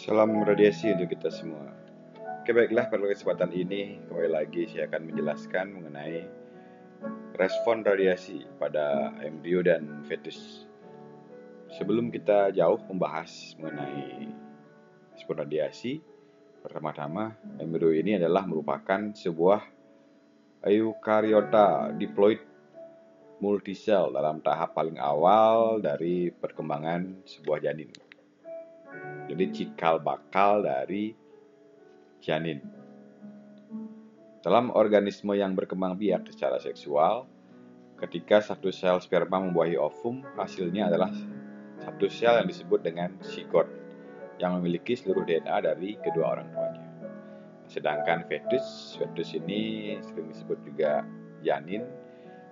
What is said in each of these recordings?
Salam radiasi untuk kita semua. Oke, baiklah, pada kesempatan ini kembali lagi saya akan menjelaskan mengenai respon radiasi pada embrio dan fetus. Sebelum kita jauh membahas mengenai respon radiasi, pertama-tama embrio ini adalah merupakan sebuah eukariota diploid multisel dalam tahap paling awal dari perkembangan sebuah janin. Jadi cikal bakal dari janin. Dalam organisme yang berkembang biak secara seksual, ketika satu sel sperma membuahi ovum, hasilnya adalah satu sel yang disebut dengan zigot yang memiliki seluruh DNA dari kedua orang tuanya. Sedangkan fetus ini sering disebut juga janin.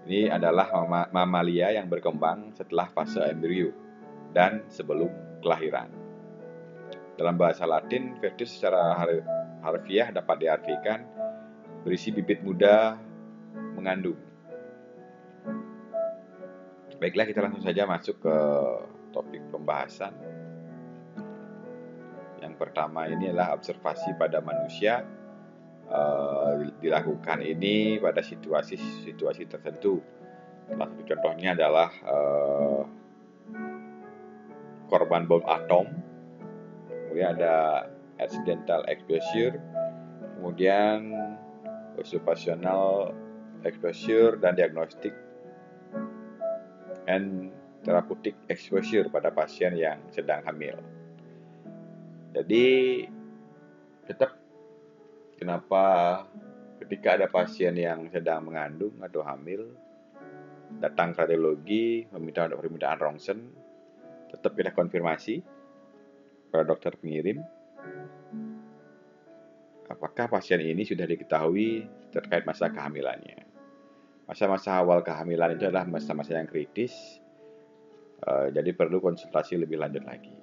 Ini adalah mamalia yang berkembang setelah fase embrio dan sebelum kelahiran. Dalam bahasa Latin, fetus secara harfiah dapat diartikan berisi bibit muda mengandung. Baiklah, kita langsung saja masuk ke topik pembahasan. Yang pertama ini adalah observasi pada manusia. Dilakukan ini pada situasi tertentu. Salah satu contohnya adalah korban bom atom, kemudian ada accidental exposure, kemudian occupational exposure, dan diagnostic and therapeutic exposure pada pasien yang sedang hamil. Jadi tetap kenapa ketika ada pasien yang sedang mengandung atau hamil datang ke radiologi meminta permintaan rongsen, tetap kita konfirmasi pada dokter pengirim apakah pasien ini sudah diketahui terkait masa kehamilannya. Masa-masa awal kehamilan itu adalah masa-masa yang kritis, jadi perlu konsultasi lebih lanjut lagi.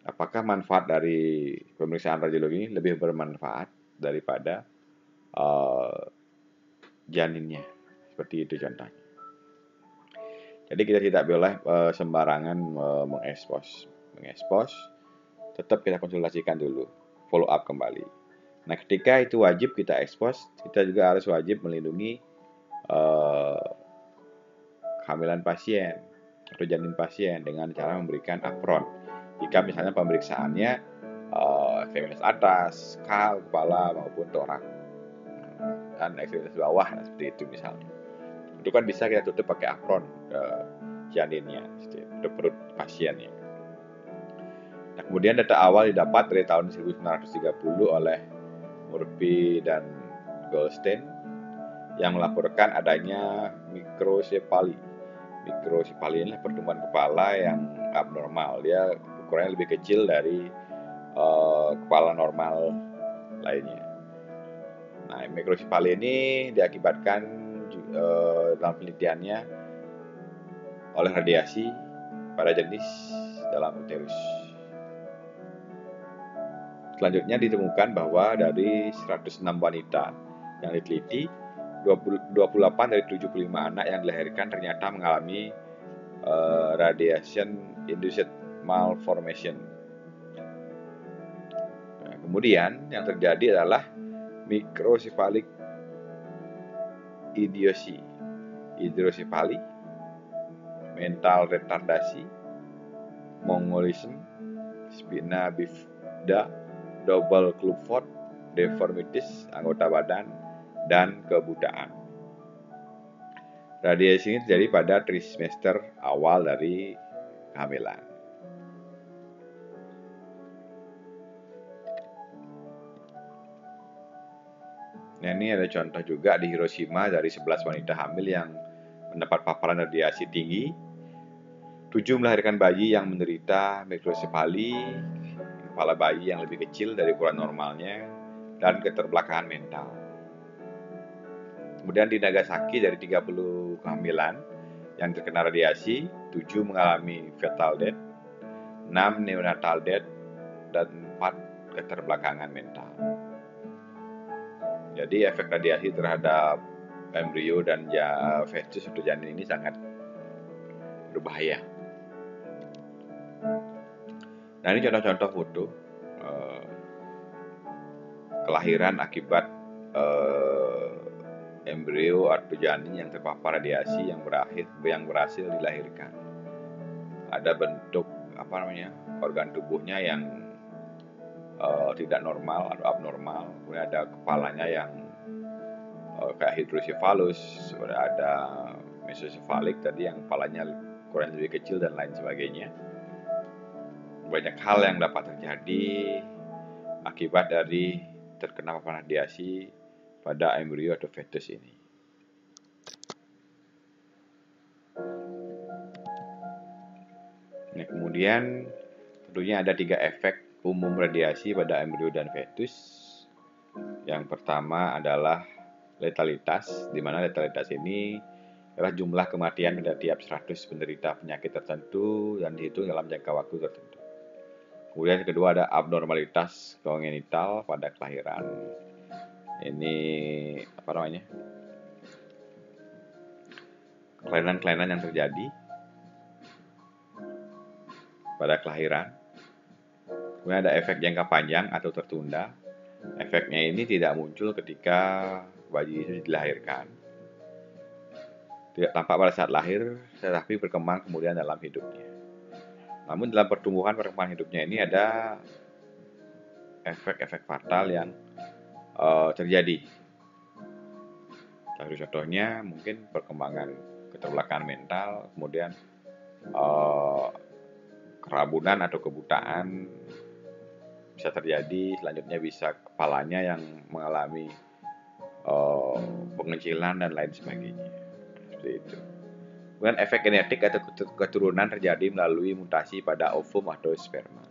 Apakah manfaat dari pemeriksaan radiologi ini lebih bermanfaat daripada janinnya? Seperti itu contohnya. Jadi kita tidak boleh sembarangan mengekspos. Tetap kita konsultasikan dulu, follow up kembali. Nah, ketika itu wajib kita ekspos, kita juga harus wajib melindungi kehamilan pasien atau janin pasien dengan cara memberikan apron. Jika misalnya pemeriksaannya ekstremitas atas, kepala maupun torak, dan ekstremitas bawah, nah, seperti itu misalnya. Itu kan bisa kita tutup pakai apron janinnya, untuk perut pasiennya. Nah, kemudian data awal didapat dari tahun 1930 oleh Murphy dan Goldstein yang melaporkan adanya mikrosefali. Mikrosefali adalah pertumbuhan kepala yang abnormal. Dia ukurannya lebih kecil dari kepala normal lainnya. Nah, mikrosefali ini diakibatkan dalam penelitiannya oleh radiasi pada jenis dalam uterus. Selanjutnya ditemukan bahwa dari 106 wanita yang diteliti, 28 dari 75 anak yang dilahirkan ternyata mengalami radiation-induced malformation. Nah, kemudian yang terjadi adalah microcephalic hidrosefali, mental retardasi, mongolism, spina bifida, double Clubfoot, deformitis anggota badan, dan kebutaan. Radiasi ini terjadi pada trimester awal dari kehamilan. Nah, ini ada contoh juga di Hiroshima dari 11 wanita hamil yang mendapat paparan radiasi tinggi. 7 melahirkan bayi yang menderita mikrosefali, kepala bayi yang lebih kecil dari ukuran normalnya, dan keterbelakangan mental. Kemudian di Nagasaki dari 30 kehamilan yang terkena radiasi, 7 mengalami fetal death, 6 neonatal death, dan 4 keterbelakangan mental. Jadi efek radiasi terhadap embrio dan fetus atau janin ini sangat berbahaya. Nah, ini contoh-contoh foto kelahiran akibat embrio atau janin yang terpapar radiasi yang berhasil dilahirkan. Ada bentuk organ tubuhnya yang tidak normal atau abnormal. Kemudian ada kepalanya yang kayak hidrosefalus, ada mesosefalik tadi yang kepalanya kurang lebih kecil dan lain sebagainya. Banyak hal yang dapat terjadi akibat dari terkena paparan radiasi pada embrio atau fetus ini. Nah, kemudian tentunya ada 3 efek umum radiasi pada embrio dan fetus. Yang pertama adalah letalitas, di mana letalitas ini adalah jumlah kematian pada tiap 100 penderita penyakit tertentu dan dihitung dalam jangka waktu tertentu. Kemudian yang kedua ada abnormalitas kongenital pada kelahiran. Ini kelainan-kelainan yang terjadi pada kelahiran. Kemudian ada efek jangka panjang atau tertunda. Efeknya ini tidak muncul ketika bayi itu dilahirkan, tidak tampak pada saat lahir, tetapi berkembang kemudian dalam hidupnya. Namun dalam perkembangan hidupnya ini ada efek-efek fatal yang terjadi. Salah contohnya mungkin perkembangan keterbelakangan mental, kemudian kerabunan atau kebutaan bisa terjadi. Selanjutnya bisa kepalanya yang mengalami pengecilan dan lain sebagainya. Seperti itu. Kemudian efek genetik atau keturunan terjadi melalui mutasi pada ovum atau sperma.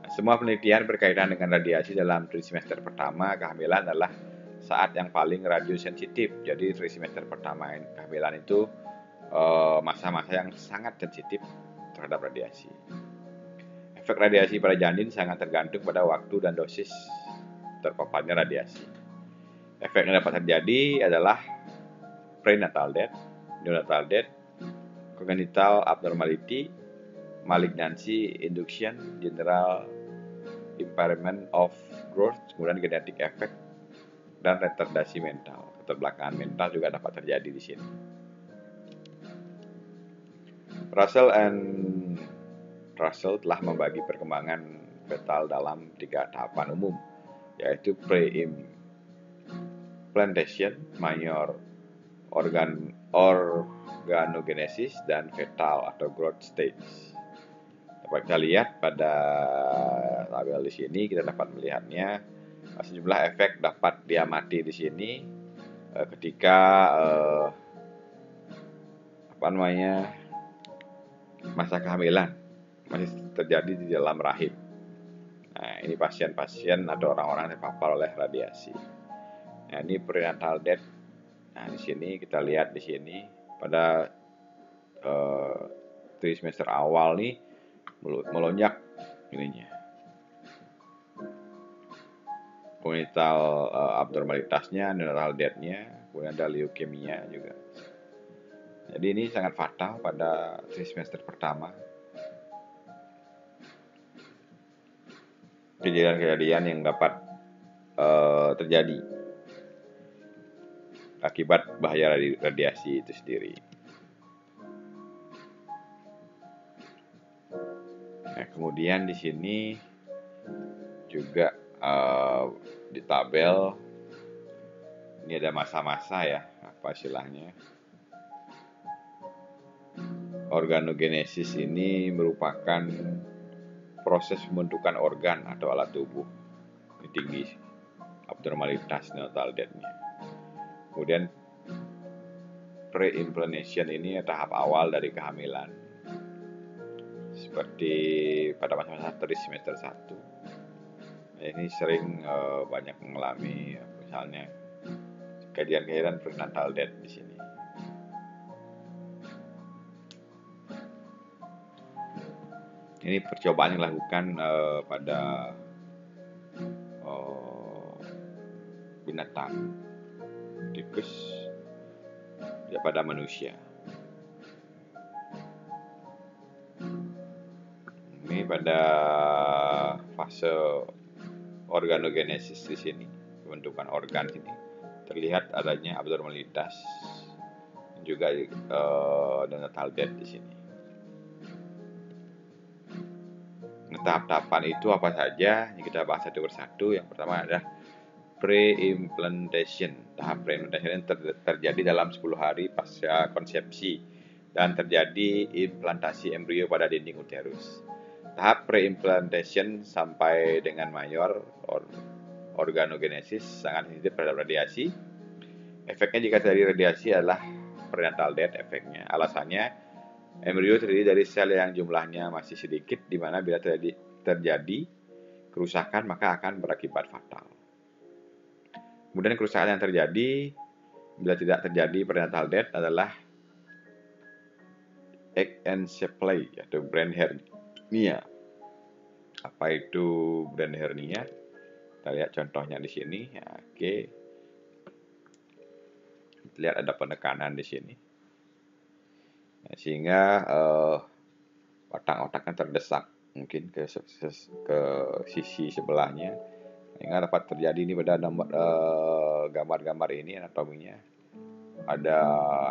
Nah, semua penelitian berkaitan dengan radiasi dalam trimester pertama kehamilan adalah saat yang paling radiosensitif. Jadi trimester pertama kehamilan itu masa-masa yang sangat sensitif terhadap radiasi. Efek radiasi pada janin sangat tergantung pada waktu dan dosis terpaparnya radiasi. Efek yang dapat terjadi adalah prenatal death, neonatal death, congenital abnormality, malignancy, induction, general impairment of growth, kemudian genetic effect, dan retardasi mental. Keterbelakangan mental juga dapat terjadi di sini. Russell telah membagi perkembangan fetal dalam 3 tahapan umum, yaitu pre-implantation, minor organogenesis, dan fetal atau growth stage. Dapat kita lihat pada tabel di sini, kita dapat melihatnya sejumlah efek dapat diamati di sini ketika masa kehamilan masih terjadi di dalam rahim. Nah, ini pasien-pasien atau orang-orang yang terpapar oleh radiasi. Nah, ini prenatal death. Nah, di sini kita lihat di sini pada trimester awal nih melonjak ininya. Congenital abnormalitasnya, neonatal death-nya, kemudian ada leukemia juga. Jadi ini sangat fatal pada trimester pertama. Kejadian-kejadian yang dapat terjadi akibat bahaya radiasi itu sendiri. Nah, kemudian di sini juga di tabel ini ada masa-masa ya, apa istilahnya? Organogenesis ini merupakan proses pembentukan organ atau alat tubuh tinggi abnormalitas neonatal death-nya. Kemudian pre-implantation ini tahap awal dari kehamilan, seperti pada masa-masa trimester 1. Nah, ini sering banyak mengalami misalnya kejadian-kejadian prenatal death di sini. Ini percobaan yang dilakukan pada binatang tikus pada manusia. Ini pada fase organogenesis di sini, pembentukan organ ini terlihat adanya abnormalitas juga neonatal death di sini. Tahap-tahapan itu apa saja? Ini kita bahas satu persatu. Yang pertama adalah pre-implantation. Tahap pre-implantation terjadi dalam 10 hari pasca konsepsi dan terjadi implantasi embrio pada dinding uterus. Tahap pre-implantation sampai dengan mayor organogenesis sangat sensitif terhadap radiasi. Efeknya jika terjadi radiasi adalah prenatal death efeknya. Alasannya, embrio terdiri dari sel yang jumlahnya masih sedikit, di mana bila terjadi kerusakan maka akan berakibat fatal. Kemudian kerusakan yang terjadi bila tidak terjadi prenatal death adalah ekensephalai atau brain hernia. Apa itu brain hernia? Kita lihat contohnya di sini. Ya, oke. Lihat ada penekanan di sini. Ya, sehingga otak-otaknya terdesak mungkin ke sisi sebelahnya, sehingga dapat terjadi ini pada gambar-gambar ini anatominya. Ada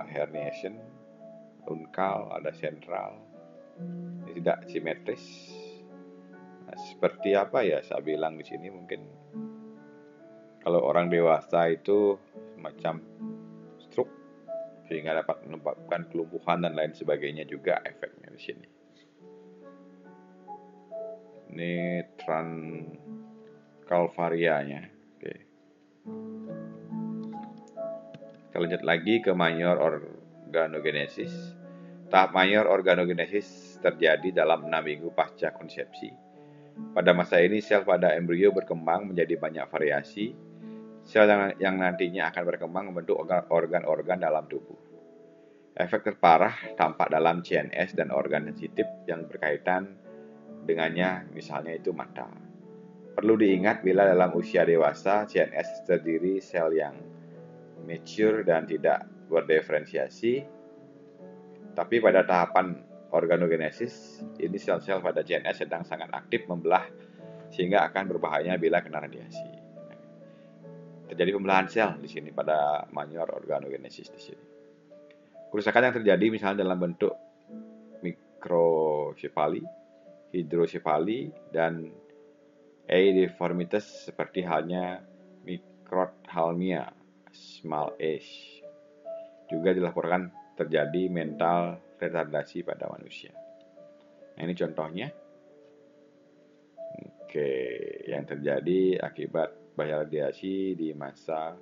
herniation, unkal, ada sentral, ini tidak simetris. Nah, seperti apa ya saya bilang di sini, mungkin kalau orang dewasa itu semacam stroke, sehingga dapat menyebabkan kelumpuhan dan lain sebagainya juga efeknya di sini. Ini transcalvarianya. Oke. Kita lanjut lagi ke mayor organogenesis. Tahap mayor organogenesis terjadi dalam 6 minggu pasca konsepsi. Pada masa ini sel pada embrio berkembang menjadi banyak variasi. Sel yang nantinya akan berkembang membentuk organ-organ dalam tubuh. Efek terparah tampak dalam CNS dan organ sensitif yang berkaitan dengannya, misalnya itu mata. Perlu diingat bila dalam usia dewasa CNS terdiri sel yang mature dan tidak berdiferensiasi. Tapi pada tahapan organogenesis, ini sel-sel pada CNS sedang sangat aktif membelah sehingga akan berbahaya bila kena radiasi. Terjadi pembelahan sel di sini pada mayor organogenesis di sini. Kerusakan yang terjadi misalnya dalam bentuk mikrosefali, hidrosefali, dan eideformitis seperti halnya microphthalmia, small h. Juga dilaporkan terjadi mental retardasi pada manusia. Nah, ini contohnya. Oke, yang terjadi akibat bahaya radiasi di masa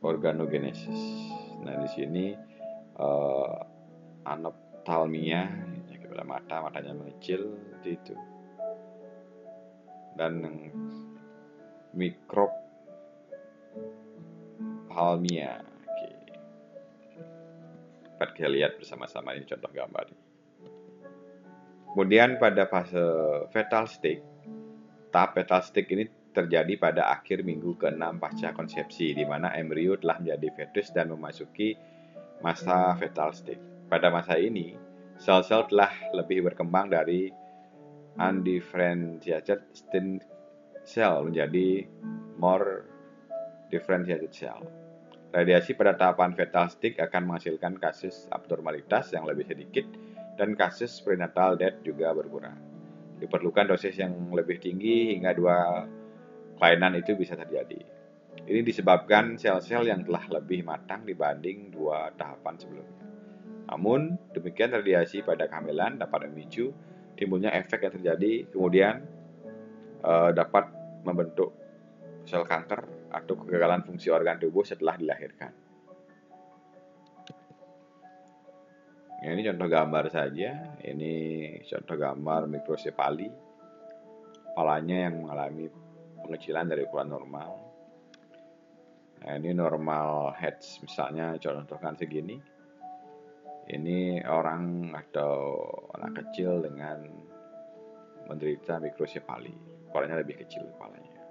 organogenesis. Nah, di sini anophthalmia, pada matanya mengecil itu, dan microphthalmia. Oke. Dapat kita lihat bersama-sama, ini contoh gambar. Kemudian pada fase fetal state, tahap fetal state ini terjadi pada akhir minggu ke-6 pasca konsepsi, di mana embrio telah menjadi fetus dan memasuki masa fetal state. Pada masa ini, sel-sel telah lebih berkembang dari undifferentiated stem cell menjadi more differentiated cell. Radiasi pada tahapan fetal state akan menghasilkan kasus abnormalitas yang lebih sedikit dan kasus prenatal death juga berkurang. Diperlukan dosis yang lebih tinggi hingga 2 kelainan itu bisa terjadi. Ini disebabkan sel-sel yang telah lebih matang dibanding 2 tahapan sebelumnya. Namun, demikian radiasi pada kehamilan dapat memicu timbulnya efek yang terjadi kemudian dapat membentuk sel kanker atau kegagalan fungsi organ tubuh setelah dilahirkan. Ini contoh gambar saja. Ini contoh gambar mikrosefali, kepalanya yang mengalami pengecilan dari ukuran normal. Nah, ini normal heads, misalnya contohkan segini. Ini orang atau anak kecil dengan menderita mikrosefali, kepalanya lebih kecil kepalanya.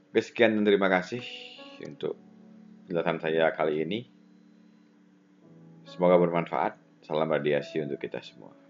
Oke, sekian dan terima kasih untuk penjelasan saya kali ini. Semoga bermanfaat. Salam radiasi untuk kita semua.